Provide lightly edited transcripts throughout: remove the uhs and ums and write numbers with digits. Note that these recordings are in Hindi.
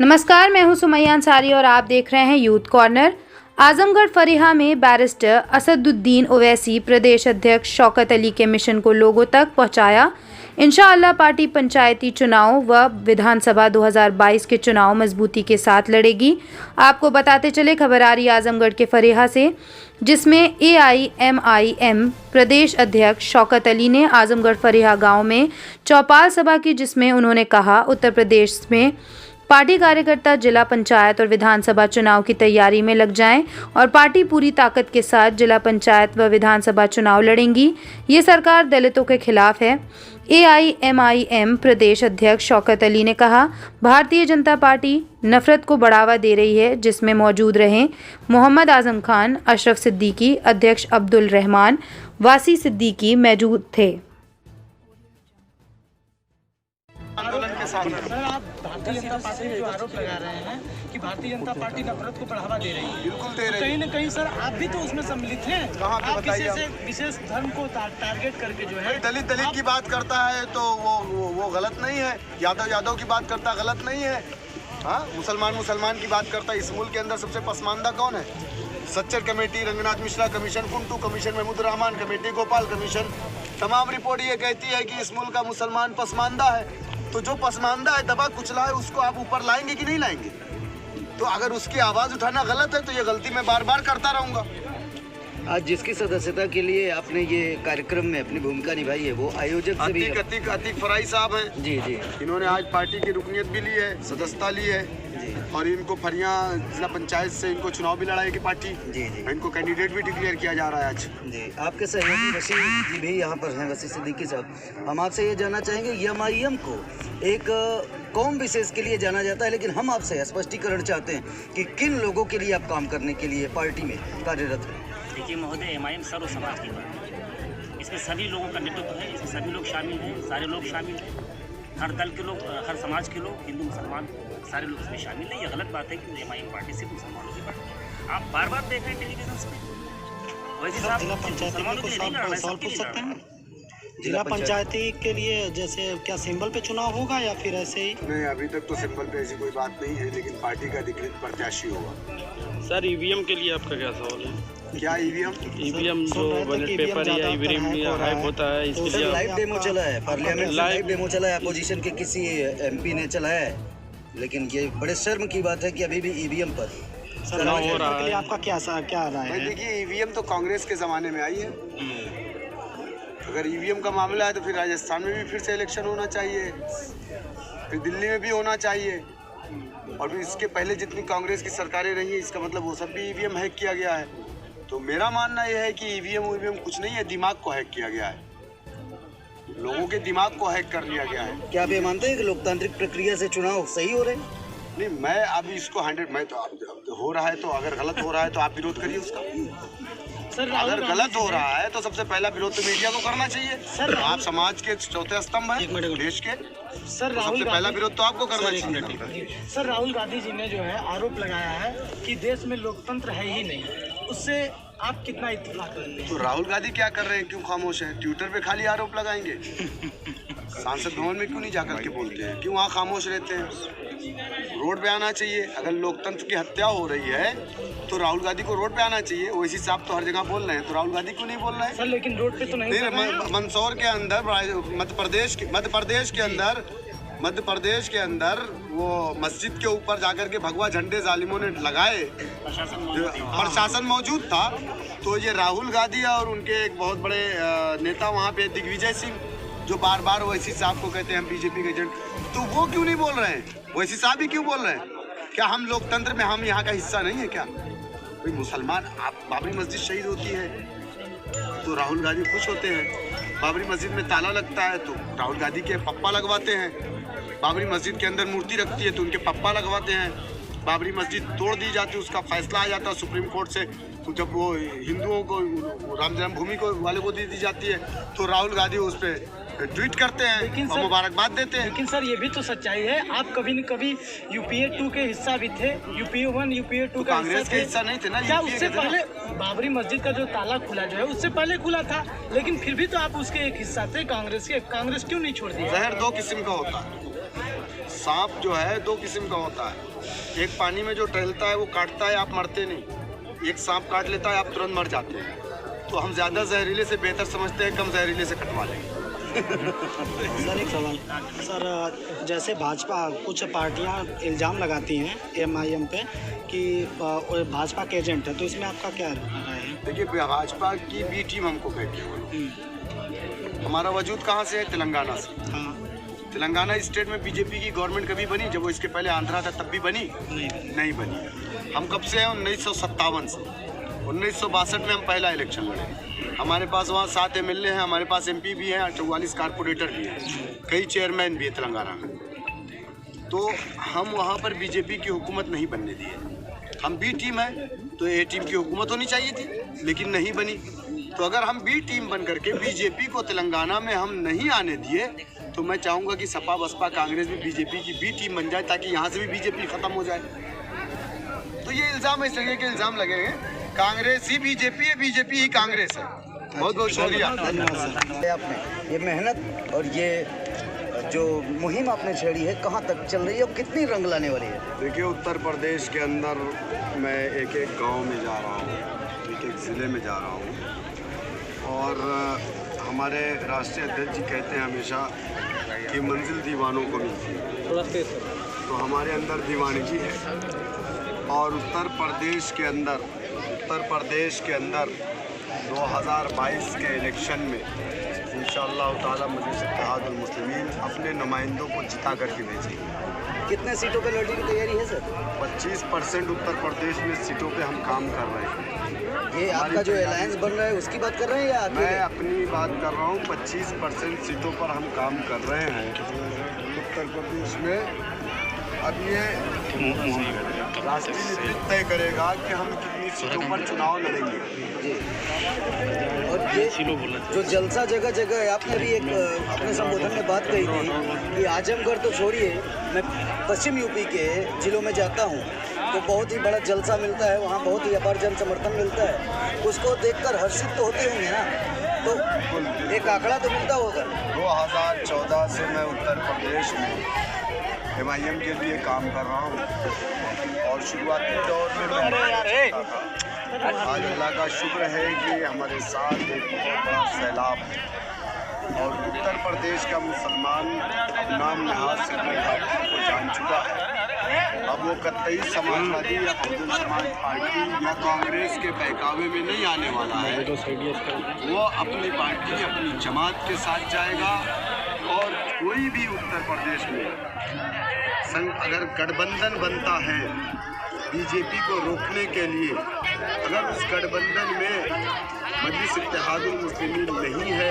नमस्कार, मैं हूं सुमैया अंसारी और आप देख रहे हैं यूथ कॉर्नर। आजमगढ़ फरीहा में बैरिस्टर असदुद्दीन ओवैसी प्रदेश अध्यक्ष शौकत अली के मिशन को लोगों तक पहुंचाया। इंशाअल्लाह पार्टी पंचायती चुनाव व विधानसभा 2022 के चुनाव मजबूती के साथ लड़ेगी। आपको बताते चले, खबर आ रही आजमगढ़ के फरीहा से, जिसमें AIMIM प्रदेश अध्यक्ष शौकत अली ने आजमगढ़ फरीहा गाँव में चौपाल सभा की, जिसमें उन्होंने कहा उत्तर प्रदेश में पार्टी कार्यकर्ता जिला पंचायत और विधानसभा चुनाव की तैयारी में लग जाएं और पार्टी पूरी ताकत के साथ जिला पंचायत व विधानसभा चुनाव लड़ेंगी। ये सरकार दलितों के खिलाफ है। AIMIM प्रदेश अध्यक्ष शौकत अली ने कहा, भारतीय जनता पार्टी नफरत को बढ़ावा दे रही है, जिसमें मौजूद रहे मोहम्मद आजम खान, अशरफ सिद्दीकी, अध्यक्ष अब्दुल रहमान, वासी सिद्दीकी मौजूद थे। आंदोलन के साथ सर, आप भारतीय जनता पार्टी में जो आरोप लगा रहे हैं कि भारतीय जनता पार्टी नफरत को बढ़ावा दे रही है, बिल्कुल दे रही है। कहीं न कहीं सर आप भी तो उसमें सम्मिलित हैं। कहाँ पे आप बताइए? विशेष धर्म को टारगेट करके जो है दलित की बात करता है तो वो गलत नहीं है। यादव की बात करता गलत नहीं है। हाँ, मुसलमान की बात करता है। इस मुल्क के अंदर सबसे पसमानदा कौन है? Sachar committee, Ranganath Mishra commission, Kundu commission, Mahmood Rahman committee, Gopal commission, तमाम रिपोर्ट ये कहती है कि इस मुल्क का मुसलमान पसमानदा है। तो जो पसमानदा है, दबा कुचला है, उसको आप ऊपर लाएंगे कि नहीं लाएंगे? तो अगर उसकी आवाज़ उठाना गलत है तो ये गलती मैं बार बार करता रहूँगा। आज जिसकी सदस्यता के लिए आपने ये कार्यक्रम में अपनी भूमिका निभाई है, वो आयोजक से भी अतीक फराई साहब हैं। जी। इन्होंने आज पार्टी की रुकनियत भी ली है, सदस्यता ली है जी। और इनको फरिया जिला पंचायत से इनको चुनाव भी लड़ाएगी पार्टी। जी। इनको कैंडिडेट भी डिक्लेयर किया जा रहा है आज। जी, आपके सहयोगी वसी जी भी यहाँ पर हैं, वसी सिद्दीकी साहब। हम आपसे ये जानना चाहेंगे, MIM को एक कौम विशेष के लिए जाना जाता है, लेकिन हम आपसे स्पष्टीकरण चाहते हैं कि किन लोगों के लिए आप काम करने के लिए पार्टी में कार्यरत हैं। देखिए महोदय, MIM सर्व समाज की बात है। इसमें सभी लोगों का नेतृत्व है, इसमें सभी लोग शामिल हैं, सारे लोग शामिल हैं, हर दल के लोग, हर समाज के लोग, हिंदू मुसलमान सारे लोग इसमें शामिल हैं। ये गलत बात है कि MIM पार्टी सिर्फ मुसलमानों की पार्टी है। आप बार बार देख रहे हैं टेलीविजन पे। वैसे जिला पंचायती सवाल पूछ सकते हैं? जिला पंचायती के लिए जैसे क्या सिंबल पे चुनाव होगा या फिर ऐसे ही? नहीं, अभी तक तो सिंबल पे ऐसी कोई बात नहीं है, लेकिन पार्टी का अधिकृत प्रत्याशी होगा। सर, EVM के लिए आपका क्या सवाल है? क्या EVM जो बैलेट पेपर या EVM हाइप होता है, इसके लिए लाइव डेमो चला है, पार्लियामेंट में लाइव डेमो चला है, अपोजिशन के किसी MP ने चलाया है, लेकिन ये बड़े शर्म की बात है कि अभी भी EVM पर चुनाव हो रहा है। आपका क्या राय है? देखिए, EVM तो कांग्रेस के ज़माने में आई है। अगर EVM का मामला है तो फिर राजस्थान में भी फिर से इलेक्शन होना चाहिए, फिर दिल्ली में भी होना चाहिए, और फिर इसके पहले जितनी कांग्रेस की सरकारें रही हैं, इसका मतलब वो सब भी EVM हैक किया गया है। तो मेरा मानना यह है कि EVM कुछ नहीं है, दिमाग को हैक किया गया है, लोगों के दिमाग को हैक कर लिया गया है। क्या आप ये मानते हैं कि लोकतांत्रिक प्रक्रिया से चुनाव सही हो रहे हैं? नहीं, मैं अभी इसको 100 मैं तो अब हो रहा है, तो अगर गलत हो रहा है तो आप विरोध करिए उसका। सर, अगर गलत हो रहा है तो सबसे पहला विरोध तो मीडिया को करना चाहिए। सर, आप समाज के चौथे स्तंभ हैं देश के। सर, तो सबसे पहला विरोध तो आपको करना चाहिए। सर, राहुल गांधी जी ने जो है आरोप लगाया है कि देश में लोकतंत्र है ही नहीं, उससे आप कितना इत्तेफाक करते हैं? तो राहुल गांधी क्या कर रहे हैं? क्यों खामोश है? ट्विटर पे खाली आरोप लगाएंगे? सांसद भवन में क्यों नहीं जाकर के बोलते हैं? क्यों वहाँ खामोश रहते हैं? रोड पे आना चाहिए। अगर लोकतंत्र की हत्या हो रही है तो राहुल गांधी को रोड पे आना चाहिए। ओवैसी साहब तो हर जगह बोल रहे हैं, तो राहुल गांधी क्यों नहीं बोल रहे हैं? सर, लेकिन रोड पे तो नहीं। मंदसौर के अंदर, मध्य प्रदेश के अंदर वो मस्जिद के ऊपर जाकर के भगवा झंडे जालिमों ने लगाए, प्रशासन मौजूद था। तो ये राहुल गांधी और उनके एक बहुत बड़े नेता वहाँ पे दिग्विजय सिंह, जो बार बार ओवैसी साहब को कहते हैं हम BJP के एजेंट, तो वो क्यों नहीं बोल रहे हैं? ओवैसी साहब ही क्यों बोल रहे हैं? क्या हम लोकतंत्र में, हम यहाँ का हिस्सा नहीं है क्या? कोई मुसलमान, आप बाबरी मस्जिद शहीद होती है तो राहुल गांधी खुश होते हैं। बाबरी मस्जिद में ताला लगता है तो राहुल गांधी के पप्पा लगवाते हैं। बाबरी मस्जिद के अंदर मूर्ति रखती है तो उनके पप्पा लगवाते हैं। बाबरी मस्जिद तोड़ दी जाती है, उसका फैसला आ जाता है सुप्रीम कोर्ट से, तो जब वो हिंदुओं को राम जन्मभूमि को वाले को दे दी जाती है तो राहुल गांधी उस पर ट्वीट करते हैं और मुबारकबाद देते हैं। लेकिन सर, ये भी तो सच्चाई है, आप कभी न कभी UPA 2 के हिस्सा भी थे। UPA 1, UPA 2 का कांग्रेस के हिस्सा नहीं थे ना? क्या उससे पहले बाबरी मस्जिद का जो ताला खुला जो है उससे पहले खुला था, लेकिन फिर भी तो आप उसके एक हिस्सा थे कांग्रेस के। कांग्रेस क्यों नहीं छोड़ दी? जहर दो किस्म का होता है, सांप जो है दो किस्म का होता है। एक पानी में जो टहलता है वो काटता है, आप मरते नहीं। एक सांप काट लेता है, आप तुरंत मर जाते हैं। तो हम ज़्यादा जहरीले से बेहतर समझते हैं कम जहरीले से कटवा लेंगे। सर एक सवाल सर, जैसे भाजपा कुछ पार्टियां इल्ज़ाम लगाती हैं MIM पे कि भाजपा के एजेंट है, तो इसमें आपका क्या राय है? देखिए, भाजपा की बी टीम हमको कहती है। हमारा वजूद कहाँ से है? तेलंगाना से। हाँ, तेलंगाना स्टेट में बीजेपी की गवर्नमेंट कभी बनी? जब वो इसके पहले आंध्रा था तब भी बनी? नहीं बनी। हम कब से हैं? 1957 से। 1962 में हम पहला इलेक्शन लड़े। हमारे पास वहाँ 7 MLA हैं, हमारे पास MP भी हैं, 44 कारपोरेटर भी हैं, कई चेयरमैन भी हैं तेलंगाना में। तो हम वहाँ पर बीजेपी की हुकूमत नहीं बनने दिए। हम बी टीम है तो A टीम की हुकूमत होनी चाहिए थी, लेकिन नहीं बनी। तो अगर हम बी टीम बन करके बीजेपी को तेलंगाना में हम नहीं आने दिए, तो मैं चाहूँगा कि सपा बसपा कांग्रेस भी बीजेपी की बी टीम बन जाए, ताकि यहाँ से भी बीजेपी ख़त्म हो जाए। तो ये इल्ज़ाम इस तरीके के इल्ज़ाम लगेंगे, कांग्रेस ही बीजेपी है, बीजेपी ही कांग्रेस है। बहुत बहुत शुक्रिया। आपने ये मेहनत और ये जो मुहिम आपने छेड़ी है कहाँ तक चल रही है और कितनी रंग लाने वाली है? देखिए, उत्तर प्रदेश के अंदर मैं एक एक गांव में जा रहा हूँ, एक एक ज़िले में जा रहा हूँ। और हमारे राष्ट्रीय अध्यक्ष जी कहते हैं हमेशा कि मंजिल दीवानों को मिलती है, तो हमारे अंदर दीवानगी है। और उत्तर प्रदेश के अंदर 2022 के इलेक्शन में इंशाअल्लाह ताला मजलिस इत्तेहादुल मुस्लिमीन अपने नुमाइंदों को जिता करके भेजेंगे। कितने सीटों पे लड़ने की तैयारी है सर? 25% उत्तर प्रदेश में सीटों पे हम काम कर रहे हैं। ये आपका जो अलायंस बन रहा है उसकी बात कर रहे हैं या मैं अकेले? अपनी बात कर रहा हूँ। 25% सीटों पर हम काम कर रहे हैं उत्तर प्रदेश में। अब ये राष्ट्रीय नेतृत्व तय करेगा कि हम कितनी सीटों पर चुनाव लड़ेंगे। जी। और ये जो जलसा जगह जगह है, आपने भी एक अपने संबोधन में बात कही थी कि आजमगढ़ तो छोड़िए, मैं पश्चिम यूपी के जिलों में जाता हूँ तो बहुत ही बड़ा जलसा मिलता है, वहाँ बहुत ही अपार जन समर्थन मिलता है। उसको देखकर हर्षित तो होते होंगे ना, तो एक आंकड़ा तो मिलता होगा। 2014 से मैं उत्तर प्रदेश में MIM के लिए काम कर रहा हूँ और शुरुआती दौर में मैं आज अल्लाह का शुक्र है कि हमारे साथ एक बहुत बड़ा सैलाब है और उत्तर प्रदेश का मुसलमान नाम लिहाज से अपने पार्टी को जान चुका है। अब वो कतई समाजवादी या बहुजन समाज पार्टी या कांग्रेस के बहकावे में नहीं आने वाला है। वो अपनी पार्टी, अपनी जमात के साथ जाएगा। और कोई भी उत्तर प्रदेश में अगर गठबंधन बनता है बीजेपी को रोकने के लिए, अगर उस गठबंधन में मजलिस इत्तेहादुल मुस्लिमीन नहीं है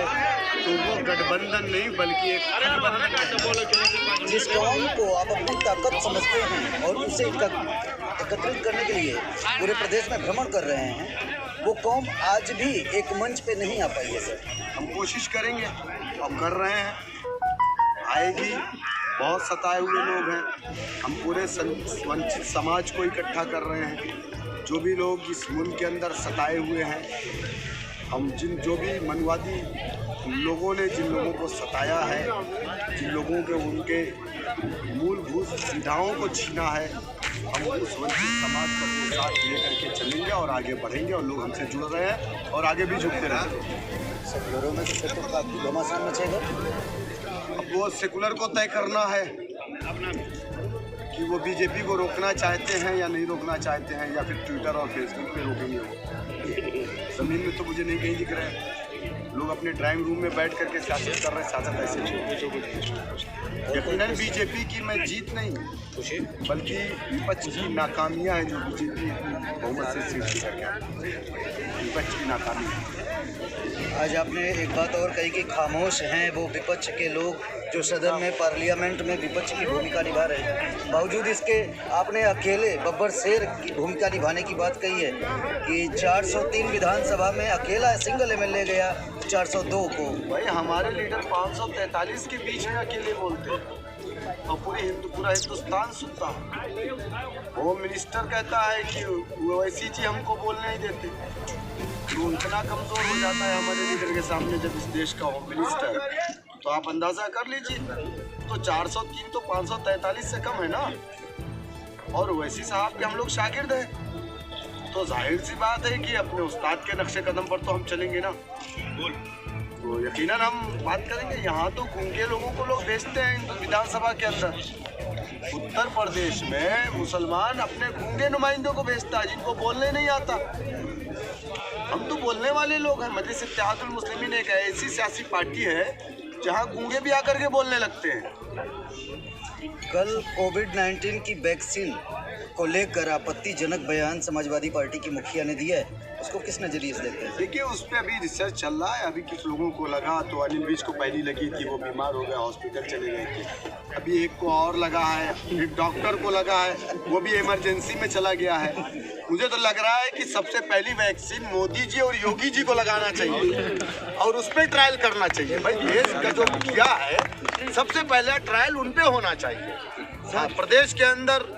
तो वो गठबंधन नहीं बल्कि एक गठबंधन। जिस कौम को आप अपनी ताकत समझते हैं और उसे एकत्रित करने के लिए पूरे प्रदेश में भ्रमण कर रहे हैं, वो कौम आज भी एक मंच पे नहीं आ पाई है सर। हम कोशिश करेंगे, हम कर रहे हैं, आएगी। बहुत सताए हुए लोग हैं, हम पूरे वंचित समाज को इकट्ठा कर रहे हैं। जो भी लोग इस मुल्क के अंदर सताए हुए हैं, हम जो भी मनवादी लोगों ने जिन लोगों को सताया है, जिन लोगों के उनके मूलभूत सुविधाओं को छीना है, हम उस वंचित समाज को अपने साथ लेकर के चलेंगे और आगे बढ़ेंगे। और लोग हमसे जुड़ रहे हैं और आगे भी जुड़ते रहेंगे। सेक्युलरों में तो काफ़ी घमासान मचेगा। अब वो सेकुलर को तय करना है कि वो बीजेपी को रोकना चाहते हैं या नहीं रोकना चाहते हैं, या फिर ट्विटर और फेसबुक पे रोकेंगे। वो ज़मीन में तो मुझे नहीं कहीं दिख रहे हैं। लोग अपने ड्राइंग रूम में बैठ करके सियासत कर रहे हैं। सियासत ऐसे यकीनन बीजेपी की मैं जीत नहीं, बल्कि विपक्ष की नाकामियाँ हैं जो बीजेपी बहुमत से सीट करके, विपक्ष की नाकामी है। आज आपने एक बात और कही कि खामोश हैं वो विपक्ष के लोग जो सदन में, पार्लियामेंट में विपक्ष की भूमिका निभा रहे हैं। बावजूद इसके आपने अकेले बब्बर शेर की भूमिका निभाने की बात कही है कि 403 विधानसभा में अकेला सिंगल MLA गया 402 को। भाई हमारे लीडर 543 के बीच में अकेले बोलते हैं और पूरा हिंदुस्तान सुनता है। होम मिनिस्टर कहता है कि वैसी चीज़ हमको बोलने ही देते, तो इतना कमज़ोर हो जाता है हमारे लीडर के सामने जब इस देश का होम मिनिस्टर, तो आप अंदाज़ा कर लीजिए तो 403 तो 543 से कम है ना। और वैसी साहब के हम लोग शागिर्द हैं, तो जाहिर सी बात है कि अपने उस्ताद के नक्शे कदम पर तो हम चलेंगे ना। तो यकीनन हम बात करेंगे। यहाँ तो गूंगे लोगों को लोग भेजते हैं विधानसभा के अंदर। उत्तर प्रदेश में मुसलमान अपने गूंगे नुमाइंदों को भेजता है जिनको बोलने नहीं आता। हम तो बोलने वाले लोग हैं। मजलिस इत्तेहादुल मुस्लिमीन एक ऐसी सियासी पार्टी है जहाँ गूंगे भी आकर के बोलने लगते हैं। कल कोविड-19 की वैक्सीन को लेकर आपत्तिजनक बयान समाजवादी पार्टी की मुखिया ने दिया है, उसको किस नजरिए से देखते हैं? देखिए, उस पर अभी रिसर्च चल रहा है। अभी कुछ लोगों को लगा तो अनिल विज को पहली लगी थी, वो बीमार हो गए, हॉस्पिटल चले गए थे। अभी एक को और लगा है, एक डॉक्टर को लगा है, वो भी इमरजेंसी में चला गया है। मुझे तो लग रहा है कि सबसे पहली वैक्सीन मोदी जी और योगी जी को लगाना चाहिए और उस पर ट्रायल करना चाहिए। भाई देश का जो मुखिया है, सबसे पहले ट्रायल उन पे होना चाहिए। प्रदेश के अंदर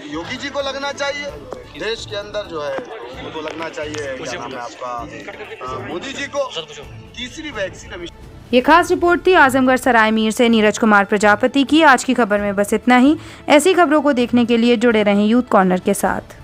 योगी जी को लगना चाहिए, देश के अंदर जो है वो तो लगना चाहिए क्या नाम है आपका मोदी जी को। तीसरी वैक्सीन अभी। ये खास रिपोर्ट थी आजमगढ़ सराय मीर से नीरज कुमार प्रजापति की। आज की खबर में बस इतना ही। ऐसी खबरों को देखने के लिए जुड़े रहें यूथ कॉर्नर के साथ।